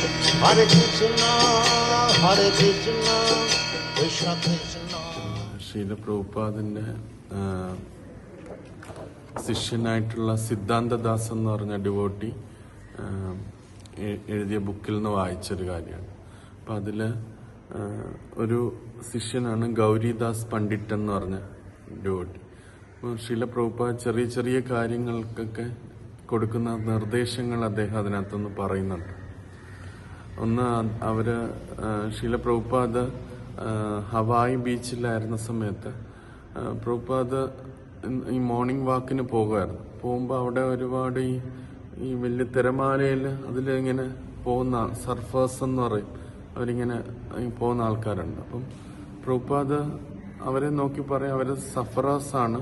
Hare Krishna, Hare Krishna, Krishna Krishna. Srila പ്രഭുപാദിന്റെ ശിഷ്യനായിട്ടുള്ള സിദ്ധാന്തദാസ് എന്ന് പറഞ്ഞ devotee എഴുതിയ ബുക്കിൽ നിന്ന് വായിച്ചൊരു കാര്യമാണ്. അപ്പം അതിൽ ഒരു ശിഷ്യനാണ് ഗൗരിദാസ് പണ്ഡിറ്റ് എന്ന് പറഞ്ഞ ഡിവോട്ടി. അപ്പോൾ ശ്രീല പ്രഭുപാദ് ചെറിയ ചെറിയ കാര്യങ്ങൾക്കൊക്കെ കൊടുക്കുന്ന നിർദ്ദേശങ്ങൾ അദ്ദേഹം അതിനകത്തുനിന്ന് പറയുന്നുണ്ട്. ഒന്ന്, ശ്രീല പ്രഭുപാദ് ഹവായ് ബീച്ചിലായിരുന്ന സമയത്ത് പ്രഭുപാദ് ഈ മോർണിംഗ് വാക്കിന് പോകുമായിരുന്നു. പോകുമ്പോൾ അവിടെ ഒരുപാട് ഈ വലിയ തിരമാലയിൽ അതിലിങ്ങനെ പോകുന്ന സർഫേഴ്സ് എന്ന് പറയും, അവരിങ്ങനെ പോകുന്ന ആൾക്കാരുണ്ട്. അപ്പം പ്രഭുപാദ് അവരെ നോക്കി പറയും അവർ സഫറേഴ്സാണ്.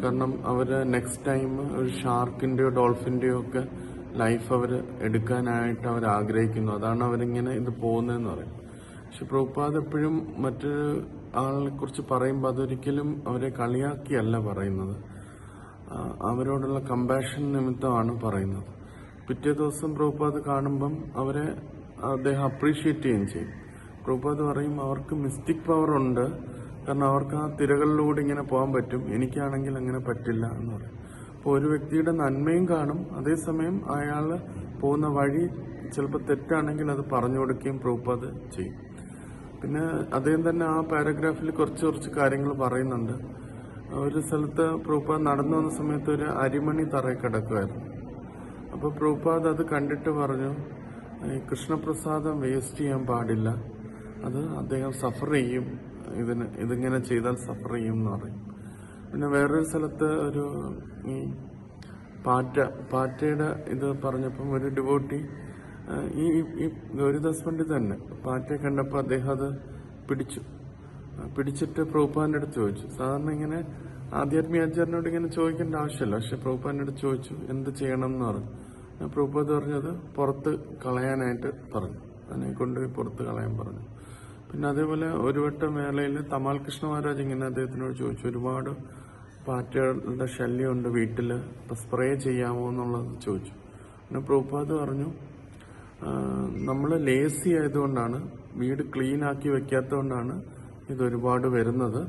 കാരണം അവർ നെക്സ്റ്റ് ടൈം ഒരു ഷാർക്കിൻ്റെയോ ഡോൾഫിൻ്റെയോ ഒക്കെ ലൈഫ് അവർ എടുക്കാനായിട്ട് അവർ ആഗ്രഹിക്കുന്നു. അതാണ് അവരിങ്ങനെ ഇത് പോകുന്നതെന്ന് പറയും. പക്ഷെ പ്രഭുപാദ് എപ്പോഴും മറ്റൊരു ആളിനെ കുറിച്ച് പറയുമ്പോൾ അതൊരിക്കലും അവരെ കളിയാക്കിയല്ല പറയുന്നത്, അവരോടുള്ള കമ്പാഷൻ നിമിത്തമാണ് പറയുന്നത്. പിറ്റേ ദിവസം പ്രഭുപാദ് കാണുമ്പം അവരെ അദ്ദേഹം അപ്രീഷിയേറ്റ് ചെയ്യുകയും ചെയ്യും. പ്രഭുപാദ് പറയും അവർക്ക് മിസ്റ്റിക് പവർ ഉണ്ട്, കാരണം അവർക്ക് ആ തിരകളിലൂടെ ഇങ്ങനെ പോകാൻ പറ്റും, എനിക്കാണെങ്കിൽ അങ്ങനെ പറ്റില്ല എന്ന് പറയും. അപ്പോൾ ഒരു വ്യക്തിയുടെ നന്മയും കാണും, അതേസമയം അയാൾ പോകുന്ന വഴി ചിലപ്പോൾ തെറ്റാണെങ്കിൽ അത് പറഞ്ഞു കൊടുക്കുകയും പ്രഭുപാദ് ചെയ്യും. പിന്നെ അദ്ദേഹം തന്നെ ആ പാരഗ്രാഫിൽ കുറച്ച് കാര്യങ്ങൾ പറയുന്നുണ്ട്. ഒരു സ്ഥലത്ത് പ്രഭുപാദ് നടന്നു വന്ന സമയത്ത് ഒരു അരിമണി തറയിൽ കിടക്കുമായിരുന്നു. അപ്പോൾ പ്രഭുപാദ് അത് കണ്ടിട്ട് പറഞ്ഞു, കൃഷ്ണപ്രസാദം വേസ്റ്റ് ചെയ്യാൻ പാടില്ല, അത് അദ്ദേഹം സഫർ ചെയ്യും, ഇതിങ്ങനെ ചെയ്താൽ സഫർ ചെയ്യും എന്ന് പറയും. പിന്നെ വേറൊരു സ്ഥലത്ത് ഈ പാറ്റയുടെ ഇത് പറഞ്ഞപ്പം ഒരു ഡിവോട്ടി ഈ ഗൗരിദാസ് പണ്ഡിറ്റ് തന്നെ പാറ്റയെ കണ്ടപ്പോൾ അദ്ദേഹം അത് പിടിച്ചിട്ട് പ്രഭുപാദിന്റെ അടുത്ത് ചോദിച്ചു. സാധാരണ ഇങ്ങനെ ആധ്യാത്മികാചാര്യനോട് ഇങ്ങനെ ചോദിക്കേണ്ട ആവശ്യമില്ല, പക്ഷെ പ്രഭുപാദിന്റെ അടുത്ത് ചോദിച്ചു എന്ത് ചെയ്യണം എന്ന് പറഞ്ഞു. പ്രഭുപാദ് പറഞ്ഞത് പുറത്ത് കളയാനായിട്ട് പറഞ്ഞു, അതിനെ കൊണ്ടുപോയി പുറത്ത് കളയാൻ പറഞ്ഞു. പിന്നെ അതേപോലെ ഒരു വട്ടം വേളയിൽ തമാൽ കൃഷ്ണ മഹാരാജ് ഇങ്ങനെ അദ്ദേഹത്തിനോട് ചോദിച്ചു, ഒരുപാട് പാറ്റകളുടെ ശല്യമുണ്ട് വീട്ടിൽ, അപ്പം സ്പ്രേ ചെയ്യാമോ എന്നുള്ളത് ചോദിച്ചു. പിന്നെ പ്രഭുപാദ് പറഞ്ഞു, നമ്മൾ ലേസി ആയതുകൊണ്ടാണ്, വീട് ക്ലീൻ ആക്കി വെക്കാത്തതുകൊണ്ടാണ് ഇതൊരുപാട് വരുന്നത്.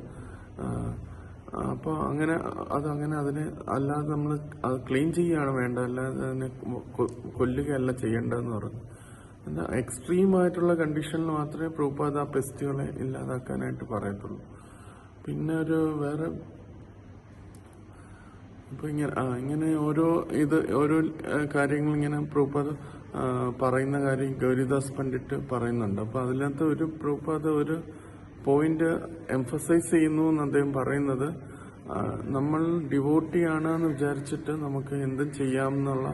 അപ്പോൾ അതിനെ അല്ലാതെ നമ്മൾ അത് ക്ലീൻ ചെയ്യുകയാണ് വേണ്ട, അല്ലാതെ അതിനെ കൊല്ലുകയല്ല ചെയ്യേണ്ടതെന്ന് പറഞ്ഞു. എന്നാൽ എക്സ്ട്രീമായിട്ടുള്ള കണ്ടീഷനിൽ മാത്രമേ പ്രഭുപാദ് ആ പെസ്റ്റുകളെ ഇല്ലാതാക്കാനായിട്ട് പറയത്തുള്ളൂ. പിന്നെ വേറെ ഇപ്പൊ ഇങ്ങനെ ഓരോ കാര്യങ്ങൾ ഇങ്ങനെ പ്രഭുപാദ് പറയുന്ന കാര്യം ഗൗരിദാസ് പണ്ഡിറ്റ് പറയുന്നുണ്ട്. അപ്പൊ അതിനകത്ത് പ്രഭുപാദ് ഒരു പോയിന്റ് എംഫസൈസ് ചെയ്യുന്നു എന്ന് അദ്ദേഹം പറയുന്നത്, നമ്മൾ ഡിവോട്ടിയാണ് എന്ന് വിചാരിച്ചിട്ട് നമുക്ക് എന്തും ചെയ്യാമെന്നുള്ള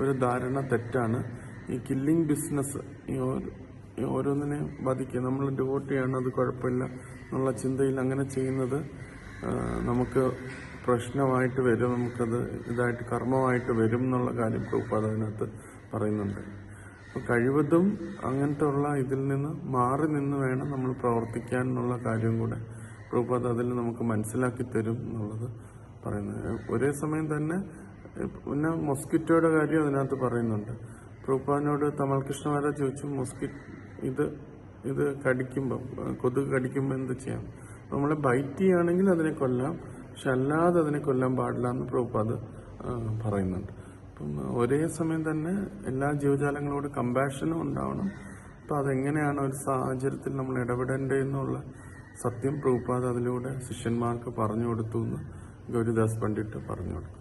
ഒരു ധാരണ തെറ്റാണ്. ഈ കില്ലിംഗ് ബിസിനസ് ഓരോന്നിനെ ബാധിക്കുക, നമ്മൾ ഡിവോട്ടിയാണ് അത് കുഴപ്പമില്ല എന്നുള്ള ചിന്തയിൽ അങ്ങനെ ചെയ്യുന്നത് നമുക്ക് പ്രശ്നമായിട്ട് വരും, നമുക്കത് ഇതായിട്ട് കർമ്മമായിട്ട് വരും എന്നുള്ള കാര്യം പ്രഭുപാദ് അതിനകത്ത് പറയുന്നുണ്ട്. അപ്പോൾ കഴിവതും അങ്ങനത്തെ ഉള്ള ഇതിൽ നിന്ന് മാറി നിന്ന് വേണം നമ്മൾ പ്രവർത്തിക്കാൻ എന്നുള്ള കാര്യം കൂടെ പ്രഭുപാദ് അതിൽ നമുക്ക് മനസ്സിലാക്കി തരും എന്നുള്ളത് പറയുന്നത്. ഒരേ സമയം തന്നെ പിന്നെ മൊസ്കിറ്റോയുടെ കാര്യം അതിനകത്ത് പറയുന്നുണ്ട്. പ്രഭുപാദിനോട് തമാൽ കൃഷ്ണ മഹാരാജ് ചോദിച്ചു, ഇത് കടിക്കുമ്പോൾ, കൊതുക് കടിക്കുമ്പോൾ എന്ത് ചെയ്യാം? നമ്മളെ ബൈറ്റ് ചെയ്യുകയാണെങ്കിൽ അതിനെ കൊല്ലാം, പക്ഷെ അല്ലാതെ അതിനെ കൊല്ലാൻ പാടില്ല എന്ന് പ്രഭുപാദ് പറയുന്നുണ്ട്. അപ്പം ഒരേ സമയം തന്നെ എല്ലാ ജീവജാലങ്ങളോട് കമ്പാഷനും ഉണ്ടാവണം. അപ്പം അതെങ്ങനെയാണ് ഒരു സാഹചര്യത്തിൽ നമ്മൾ ഇടപെടേണ്ടതെന്നുള്ള സത്യം പ്രഭുപാദ് അതിലൂടെ ശിഷ്യന്മാർക്ക് പറഞ്ഞു കൊടുത്തു എന്ന് ഗൗരിദാസ് പണ്ഡിറ്റ് പറഞ്ഞു കൊടുത്തു.